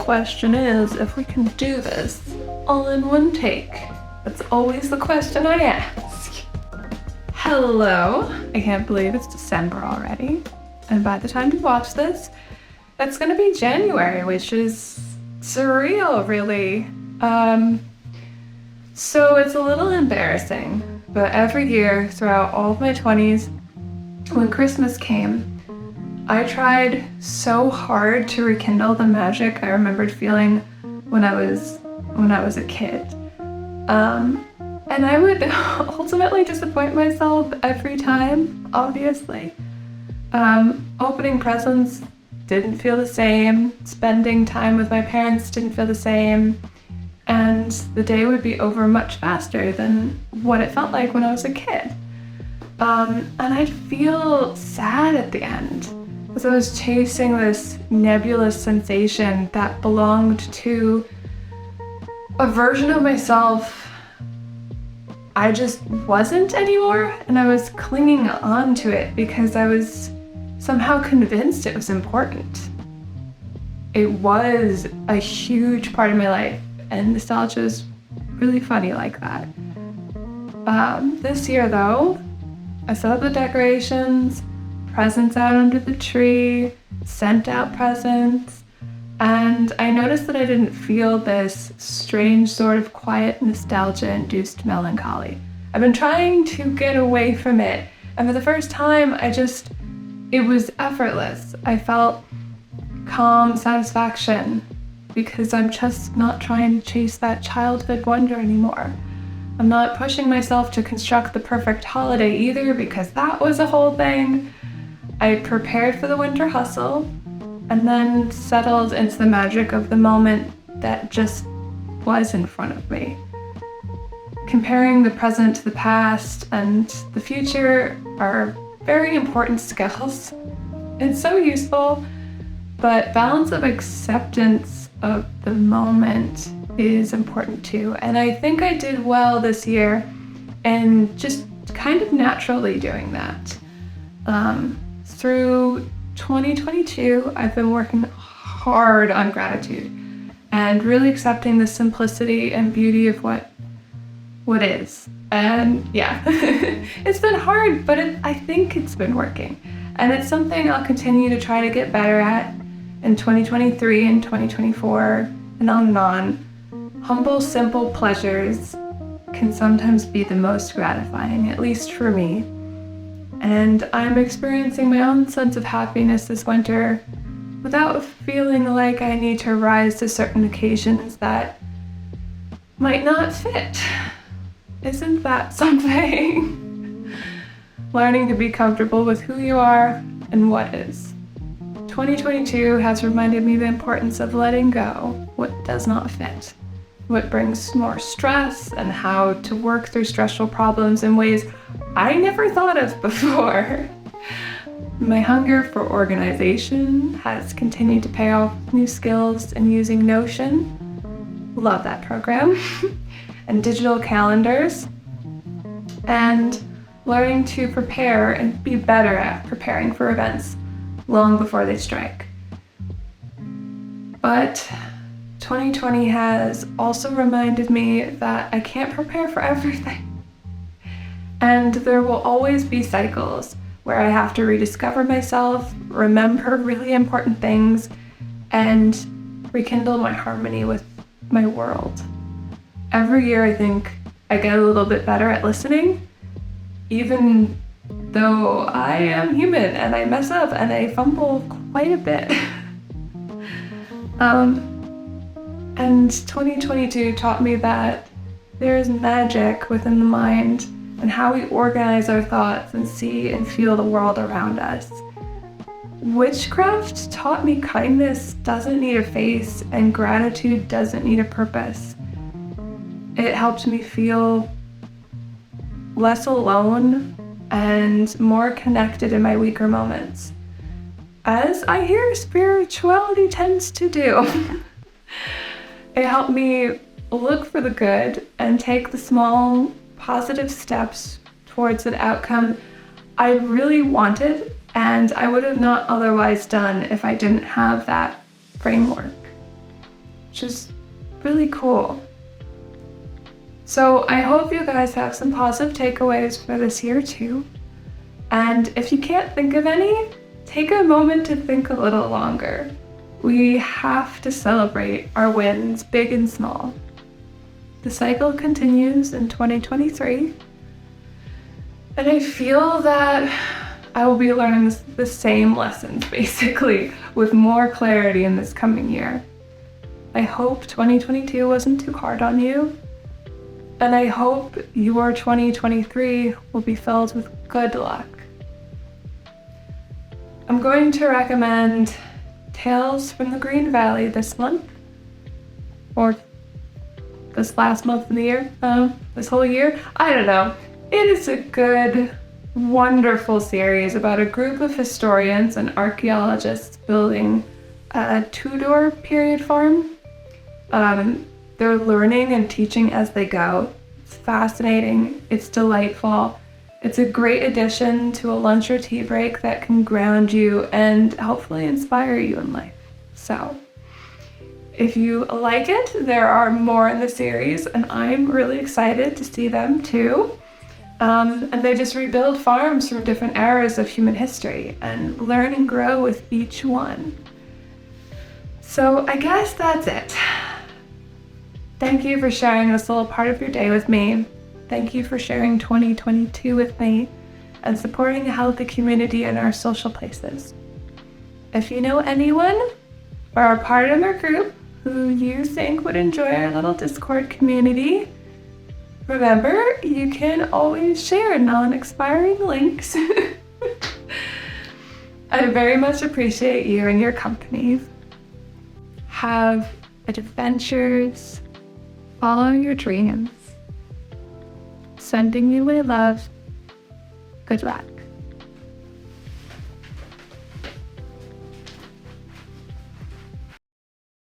Question is if we can do this all in one take. That's always the question I ask. Hello. I can't believe it's December already. And by the time you watch this, that's gonna be January, which is surreal, really. So it's a little embarrassing, but every year throughout all of my 20s, when Christmas came, I tried so hard to rekindle the magic I remembered feeling when I was a kid. And I would ultimately disappoint myself every time, obviously. Opening presents didn't feel the same, spending time with my parents didn't feel the same, and the day would be over much faster than what it felt like when I was a kid. And I'd feel sad at the end, because I was chasing this nebulous sensation that belonged to a version of myself I just wasn't anymore, and I was clinging on to it because I was somehow convinced it was important. It was a huge part of my life, and nostalgia is really funny like that. This year though, I set up the decorations, presents out under the tree, sent out presents, and I noticed that I didn't feel this strange sort of quiet nostalgia-induced melancholy. I've been trying to get away from it, and for the first time, it was effortless. I felt calm satisfaction because I'm just not trying to chase that childhood wonder anymore. I'm not pushing myself to construct the perfect holiday either, because that was a whole thing. I prepared for the winter hustle and then settled into the magic of the moment that just was in front of me. Comparing the present to the past and the future are very important skills. It's so useful, but balance of acceptance of the moment is important too. And I think I did well this year in just kind of naturally doing that. Through 2022, I've been working hard on gratitude and really accepting the simplicity and beauty of what is. And yeah, it's been hard, but I think it's been working. And it's something I'll continue to try to get better at in 2023 and 2024 and on and on. Humble, simple pleasures can sometimes be the most gratifying, at least for me. And I'm experiencing my own sense of happiness this winter without feeling like I need to rise to certain occasions that might not fit. Isn't that something? Learning to be comfortable with who you are and what is. 2022 has reminded me the importance of letting go what does not fit, what brings more stress, and how to work through stressful problems in ways I never thought of before. My hunger for organization has continued to pay off new skills in using Notion. Love that program. And digital calendars. And learning to prepare and be better at preparing for events long before they strike. But 2020 has also reminded me that I can't prepare for everything. And there will always be cycles where I have to rediscover myself, remember really important things, and rekindle my harmony with my world. Every year I think I get a little bit better at listening, even though I am human and I mess up and I fumble quite a bit. And 2022 taught me that there is magic within the mind and how we organize our thoughts and see and feel the world around us. Witchcraft taught me kindness doesn't need a face and gratitude doesn't need a purpose. It helped me feel less alone and more connected in my weaker moments, as I hear spirituality tends to do. It helped me look for the good and take the small positive steps towards an outcome I really wanted and I would have not otherwise done if I didn't have that framework, which is really cool. So I hope you guys have some positive takeaways for this year too. And if you can't think of any, take a moment to think a little longer. We have to celebrate our wins, big and small. The cycle continues in 2023. And I feel that I will be learning the same lessons basically with more clarity in this coming year. I hope 2022 wasn't too hard on you. And I hope your 2023 will be filled with good luck. I'm going to recommend Tales from the Green Valley this month, or this last month of the year, this whole year, I don't know. It is a good, wonderful series about a group of historians and archaeologists building a Tudor period farm. They're learning and teaching as they go. It's fascinating, it's delightful. It's a great addition to a lunch or tea break that can ground you and hopefully inspire you in life. So, if you like it, there are more in the series and I'm really excited to see them too. And they just rebuild farms from different eras of human history and learn and grow with each one. So I guess that's it. Thank you for sharing this little part of your day with me. Thank you for sharing 2022 with me and supporting a healthy community in our social places. If you know anyone or are part of our group who you think would enjoy our little Discord community, remember, you can always share non-expiring links. I very much appreciate you and your company. Have adventures. Follow your dreams. Sending you my love. Good luck.